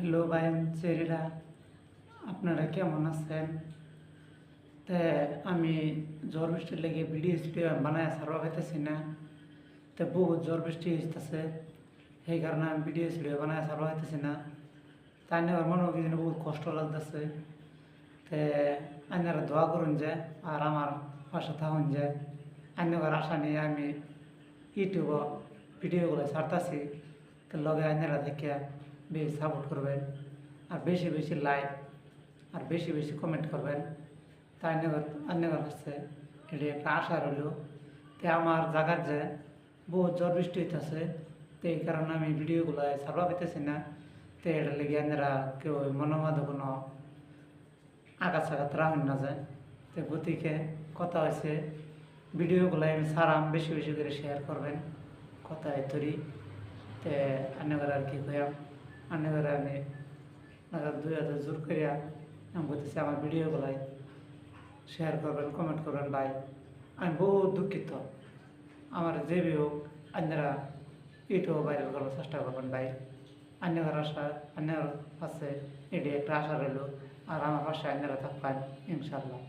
Hello ভাই চেরিরা, আপনারা কেমন আছেন? তে আমি ঝড় বৃষ্টির লেগে ভিডিও বানায় সারবা পাইতেছি না। তো বহুত ঝড় বৃষ্টি হইতেছে, সেই কারণে আমি ভিডিও বানায় সারবা পাইতেছি না। তাই নিয়ে আমার মনে কিন্তু বহুত কষ্ট লাগতেছে। তে আইনারা দোয়া করুন যে আর আমার পাশে থাকুন যে আইনার আশা নিয়ে আমি ইউটিউব ভিডিওগুলো ছাড়তেছি। তো লগে আইনারা দেখে বেশি সাপোর্ট করবেন আর বেশি বেশি লাইক আর বেশি বেশি কমেন্ট করবেন। তাই আন্যগর কাছে এটি একটা আশা রইল। তো আমার জায়গার যে বহুত ঝড় বৃষ্টি হইতেছে, তো এই কারণে আমি ভিডিওগুলো ছাড়বা পাইতেছি না। তো এটার লেগে আপনারা কেউ মনোমাধ কোনো আঘাত সাঘাত রাখুন না যায়। তো গতিকে কথা হয়েছে ভিডিওগুলো আমি ছাড়াম, বেশি বেশি করে শেয়ার করবেন, কথা তৈরি। তো আন্যগর আর কি কইয়াম, আন্যগর আমি দুই হাজার জোর করিয়া আমি বলতেছি আমার ভিডিওগুলাই শেয়ার করবেন, কমেন্ট করবেন ভাই। আমি বহুত দুঃখিত, আমার যে হোক আপনারা ইউটিউব ভাইরাল করার চেষ্টা করবেন ভাই। অন্যের আশা অন্যের কাছে এটি একটা আশা রইল, আর আমার পাশে আপনারা থাকবেন ইনশাল্লাহ।